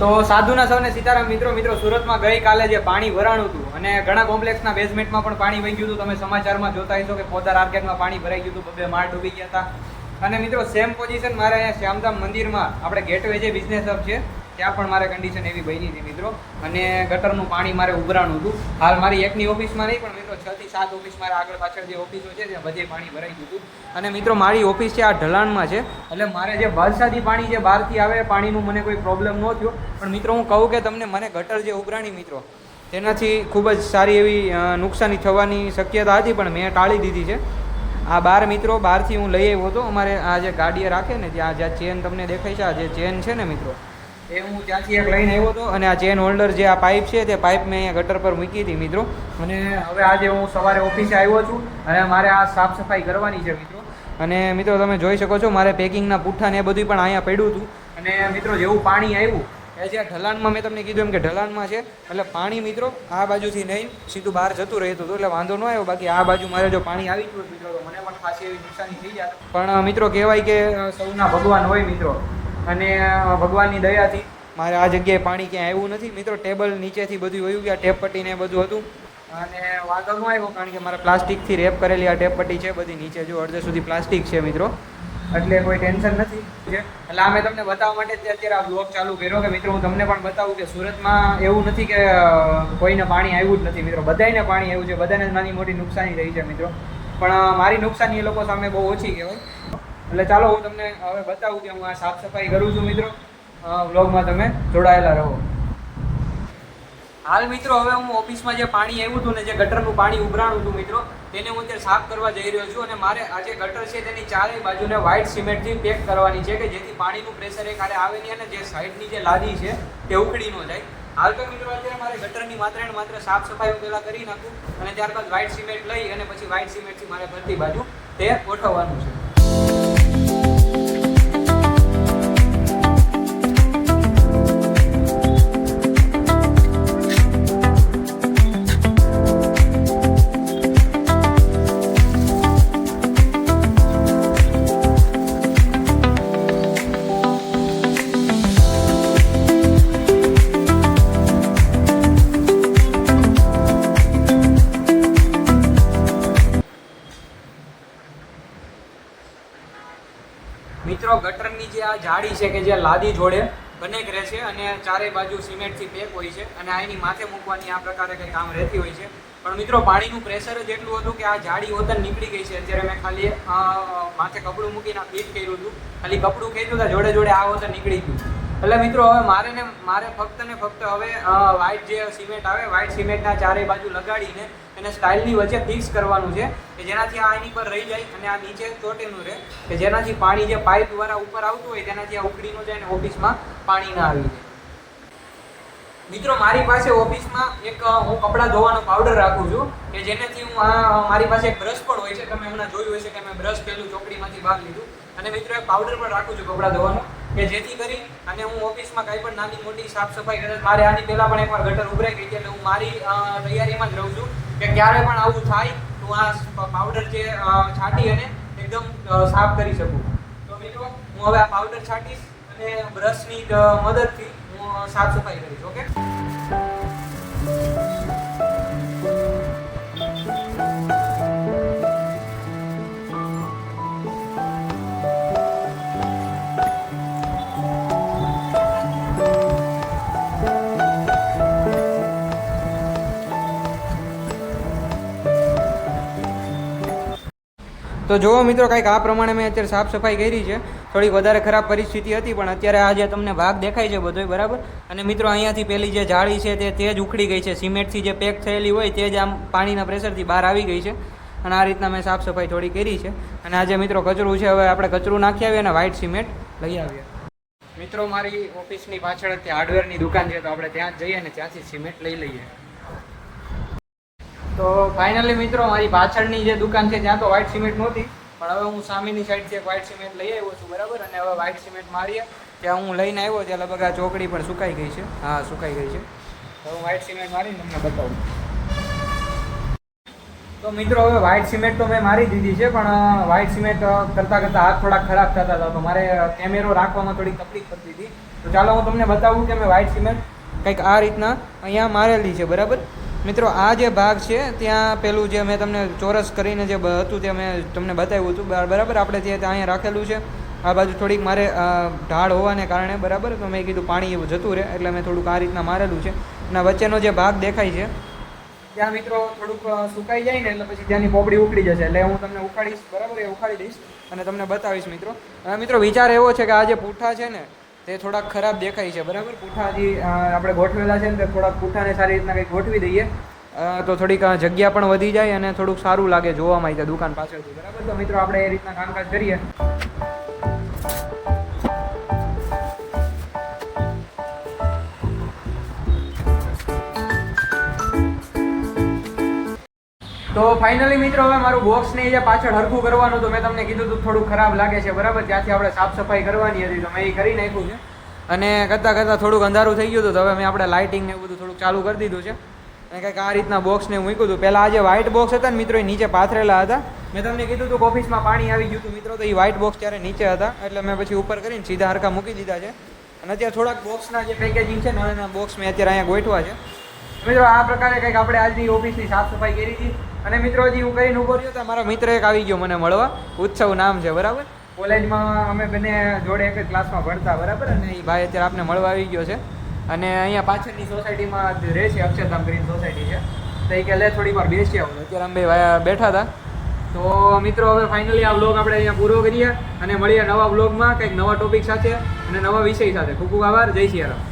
તો સાધુના સૌને સીતારામ મિત્રો સુરતમાં ગઈકાલે જે પાણી ભરાણું હતું અને ઘણા કોમ્પ્લેક્સના બેઝમેન્ટમાં પણ પાણી વહી ગયું હતું. તમે સમાચારમાં જોતા હશો કે પોદાર આર્કેડમાં પાણી ભરાઈ ગયું હતું, 2 માળ ડૂબી ગયા હતા. અને મિત્રો સેમ પોઝિશન મારે અહીંયા શ્યામધામ મંદિરમાં આપણે ગેટવે જે બિઝનેસ હબ છે ત્યાં પણ મારે કન્ડિશન એવી બની હતી મિત્રો. અને ગટરનું પાણી મારે ઉભરાણું હતું. હાલ મારી એકની ઓફિસમાં નહીં પણ મિત્રો 6 થી 7 ઓફિસ મારે આગળ પાછળ જે ઓફિસો છે ત્યાં બધે પાણી ભરાઈ ગયું હતું. અને મિત્રો મારી ઓફિસ છે આ ઢલાણમાં છે, એટલે મારે જે વરસાદી પાણી જે બહારથી આવે પાણીનું મને કોઈ પ્રોબ્લેમ ન થયો. પણ મિત્રો હું કહું કે તમને મને ગટર જે ઉભરાણી મિત્રો તેનાથી ખૂબ જ સારી એવી નુકસાની થવાની શક્યતા હતી, પણ મેં ટાળી દીધી છે. આ મિત્રો બહારથી હું લઈ આવ્યો હતો. અમારે આ જે ગાડીએ રાખે ને જ્યાં ચેન તમને દેખાય છે, આ જે ચેન છે ને મિત્રો એ હું ત્યાંથી એક લઈને આવ્યો હતો. અને આ ચેન હોલ્ડર જે આ પાઇપ છે તે પાઇપ મેં અહીંયા ગટર પર મૂકી હતી મિત્રો. અને હવે આજે હું સવારે ઓફિસે આવ્યો છું અને મારે આ સાફ સફાઈ કરવાની છે મિત્રો. અને મિત્રો તમે જોઈ શકો છો મારે પેકિંગના પુઠ્ઠા ને એ બધું પણ અહીંયા પડ્યું હતું. અને મિત્રો જેવું પાણી આવ્યું એ જે ઢલાનમાં મેં તમને કીધું એમ કે ઢલાનમાં છે એટલે પાણી મિત્રો આ બાજુથી નહીં સીધું બહાર જતું રહેતું હતું, એટલે વાંધો ન આવ્યો. બાકી આ બાજુ મારે જો પાણી આવી ગયું મિત્રો તો મને પણ ખાસી એવી નુકસાની થઈ જાય. પણ મિત્રો કહેવાય કે સૌના ભગવાન હોય મિત્રો, અને ભગવાનની દયાથી મારે આ જગ્યાએ પાણી ક્યાંય આવ્યું નથી મિત્રો. ટેબલ નીચેથી બધું વયું ગયા, ટેપ પટ્ટી ને બધું હતું અને વાંધો ન આવ્યો કારણ કે મારે પ્લાસ્ટિકથી રેપ કરેલી આ ટેપ પટ્ટી છે બધી નીચે જો અડધે સુધી પ્લાસ્ટિક છે મિત્રો, એટલે કોઈ ટેન્શન નથી. એટલે આ મેં તમને બતાવવા માટે જ અત્યારે આ બ્લોગ ચાલુ કર્યો કે મિત્રો હું તમને પણ બતાવું કે સુરતમાં એવું નથી કે કોઈને પાણી આવ્યું જ નથી મિત્રો, બધાને પાણી આવ્યું છે, બધાને નાની મોટી નુકસાની થઈ છે મિત્રો. પણ મારી નુકસાની એ લોકો સામે બહુ ઓછી કહેવાય. એટલે ચાલો હું તમને હવે બતાવું કે હું આ સાફ સફાઈ કરું છું મિત્રો. વ્લોગમાં તમે જોડાયેલા રહો. હાલ મિત્રો હવે હું ઓફિસમાં જે પાણી આવ્યું હતું ને જે ગટરનું પાણી ઉભરાણું હતું મિત્રો તેને હું અત્યારે સાફ કરવા જઈ રહ્યો છું. અને મારે આ જે ગટર છે તેની ચારેય બાજુને વ્હાઇટ સિમેન્ટથી પેક કરવાની છે કે જેથી પાણીનું પ્રેશર એક આડે આવે નહીં અને જે સાઈડની જે લાદી છે તે ઉખડી ન જાય. હાલ તો મિત્રો અત્યારે મારે ગટરની માત્ર સાફ સફાઈ હું પહેલાં કરી નાખું અને ત્યારબાદ વ્હાઇટ સિમેન્ટ લઈ અને પછી વ્હાઇટ સિમેન્ટથી મારે બધી બાજુ તે ગોઠવવાનું છે. મિત્રો ગટરની જે આ જાળી છે કે જે લાદી જોડે કનેક્ટ રહે છે અને ચારેય બાજુ સિમેન્ટથી પેક હોય છે અને આ એની માથે મૂકવાની આ પ્રકારે કંઈ કામ રહેતી હોય છે. પણ મિત્રો પાણીનું પ્રેશર જ એટલું હતું કે આ જાળી હોતન નીકળી ગઈ છે. અત્યારે મેં ખાલી માથે કપડું મૂકીને ફિટ કર્યું હતું, ખાલી કપડું ખેંચ્યું હતા જોડે આ હોતન નીકળી ગયું. એટલે મિત્રો હવે મારે ફક્ત ને ફક્ત હવે વ્હાઇટ જે સિમેન્ટ આવે વ્હાઇટ સિમેન્ટના ચારેય બાજુ લગાડીને એને સ્ટાઇલની વચ્ચે ફિક્સ કરવાનું છે કે જેનાથી આ એની પર રહી જાય અને આ નીચે ચોટેલું રહે કે જેનાથી પાણી જે પાઇપ દ્વારા ઉપર આવતું હોય તેનાથી આ ઉકળી ન જાય અને ઓફિસમાં પાણી ના આવી જાય. મિત્રો મારી પાસે ઓફિસમાં એક હું કપડાં ધોવાનો પાવડર રાખું છું કે જેનાથી હું મારી પાસે એક બ્રશ પણ હોય છે. તમે હમણાં જોયું હશે કે મેં બ્રશ પેલું ચોકડીમાંથી બહાર લીધું અને મિત્રો એક પાવડર પણ રાખું છું કપડાં ધોવાનો કે જેથી કરી અને હું ઓફિસમાં કંઈ પણ નાની મોટી સાફ સફાઈ કરે. મારે આની પહેલાં પણ એકવાર ગટર ઉભરાઈ ગઈ હતી એટલે હું મારી તૈયારીમાં જ રહું છું કે ક્યારે પણ આવું થાય તો આ પાવડર જે છાંટી અને એકદમ સાફ કરી શકું. તો મિત્રો હું હવે આ પાવડર છાંટીશ અને બ્રશની મદદથી હું સાફ સફાઈ કરીશ. ઓકે. તો જુઓ મિત્રો કંઈક આ પ્રમાણે મેં અત્યારે સાફ સફાઈ કરી છે. થોડી વધારે ખરાબ પરિસ્થિતિ હતી પણ અત્યારે આ જે તમને ભાગ દેખાય છે બધોય બરાબર. અને મિત્રો અહીંયાથી પેલી જે જાળી છે તે જ ઉખડી ગઈ છે, સિમેન્ટથી જે પેક થયેલી હોય તે જ આમ પાણીના પ્રેશરથી બહાર આવી ગઈ છે. અને આ રીતના મેં સાફ સફાઈ થોડી કરી છે. અને આજે મિત્રો કચરું છે, હવે આપણે કચરું નાખી આવીએ અને વ્હાઇટ સિમેન્ટ લઈ આવીએ. મિત્રો મારી ઓફિસની પાછળ ત્યાં હાર્ડવેરની દુકાન છે તો આપણે ત્યાં જ જઈએ અને ત્યાંથી સિમેન્ટ લઈ લઈએ. તો ફાઇનલી મિત્રો મારી પાછળની જે દુકાન છે ત્યાં તો વ્હાઇટ સિમેન્ટ નહોતી પણ હવે હું સામેની સાઈડથી એક વ્હાઇટ સિમેન્ટ લઈ આવ્યો છું બરાબર. અને હવે વ્હાઇટ સિમેન્ટ મારીએ ત્યાં હું લઈને આવ્યો ત્યાં લગભગ આ ચોકડી પણ સુકાઈ ગઈ છે. હા સુકાઈ ગઈ છે. તો હું વ્હાઇટ સિમેન્ટ મારીને તમને બતાવું. તો મિત્રો હવે વ્હાઇટ સિમેન્ટ તો મેં મારી દીધી છે, પણ વ્હાઇટ સિમેન્ટ કરતાં કરતાં હાથ થોડાક ખરાબ થતા હતા, તો મારે કેમેરો રાખવામાં થોડી તકલીફ પડતી હતી. તો ચાલો હું તમને બતાવું કે મેં વ્હાઇટ સિમેન્ટ કંઈક આ રીતના અહીંયા મારેલી છે. બરાબર મિત્રો, આ જે ભાગ છે ત્યાં પેલું જે મેં તમને ચોરસ કરીને જે હતું તે મેં તમને બતાવ્યું હતું. બરાબર, આપણે ત્યાં અહીંયા રાખેલું છે. આ બાજુ થોડીક મારે ઢાળ હોવાને કારણે બરાબર, તો મેં કીધું પાણી એવું જતું રહે એટલે મેં થોડુંક આ રીતના મારેલું છે. અને વચ્ચેનો જે ભાગ દેખાય છે ત્યાં મિત્રો થોડુંક સુકાઈ જાય ને એટલે પછી ત્યાંની પોપડી ઉખડી જશે, એટલે હું તમને ઉખાડીશ. બરાબર, એ ઉખાડી દઈશ અને તમને બતાવીશ. મિત્રો મિત્રો વિચાર એવો છે કે આ જે પૂઠા છે ને તે થોડાક ખરાબ દેખાય છે. બરાબર, પૂઠા હજી આપણે ગોઠવેલા છે ને તે થોડાક પૂઠાને સારી રીતના કંઈક ગોઠવી દઈએ તો થોડીક જગ્યા પણ વધી જાય અને થોડુંક સારું લાગે જોવામાં ત્યાં દુકાન પાછળથી. બરાબર, તો મિત્રો આપણે એ રીતના કામકાજ કરીએ. તો ફાઇનલી મિત્રો હવે મારું બોક્સને જે પાછળ હરખું કરવાનું તો મેં તમને કીધું હતું થોડું ખરાબ લાગે છે. બરાબર, ત્યાંથી આપણે સાફ સફાઈ કરવાની હતી તો મેં એ કરી નાખ્યું છે. અને કરતાં કરતાં થોડુંક અંધારું થઈ ગયું હતું તો હવે મેં આપણે લાઇટિંગ ને એવું બધું થોડુંક ચાલુ કરી દીધું છે. અને કંઈક આ રીતના બોક્સને મૂક્યું હતું. પહેલાં આ જે વ્હાઇટ બોક્સ હતા ને મિત્રો એ નીચે પાથરેલા હતા. મેં તમને કીધું હતું કે ઓફિસમાં પાણી આવી ગયું હતું મિત્રો, તો એ વ્હાઇટ બોક્સ ત્યારે નીચે હતા એટલે મેં પછી ઉપર કરીને સીધા હરખા મૂકી દીધા છે. અને અત્યારે થોડાક બોક્સના જે પેકેજિંગ છે નાના બોક્સ મેં અત્યારે અહીંયા ગોઠવા છે. મિત્રો આ પ્રકારે કંઈક આપણે આજની ઓફિસની સાફ સફાઈ કરી હતી. અને મિત્રો હજી હું કરીને ઉભો રહ્યો તો મારા મિત્ર એક આવી ગયો મને મળવા, ઉત્સવ નામ છે. બરાબર, કોલેજમાં અમે બંને જોડે એક જ ક્લાસમાં ભણતા. બરાબર, અને એ ભાઈ અત્યારે આપણે મળવા આવી ગયો છે. અને અહીંયા પાછળની સોસાયટીમાં રહે છે, અક્ષરધામ ગ્રીન સોસાયટી છે. તો એ કે લે થોડી વાર બેસી આવું. અત્યારે અમે બેઠા હતા. તો મિત્રો હવે ફાઇનલી આ વ્લોગ આપણે અહીંયા પૂરો કરીએ અને મળીએ નવા વ્લોગમાં કંઈક નવા ટોપિક સાથે અને નવા વિષય સાથે. ખૂબ ખૂબ આભાર. જય સિયારામ.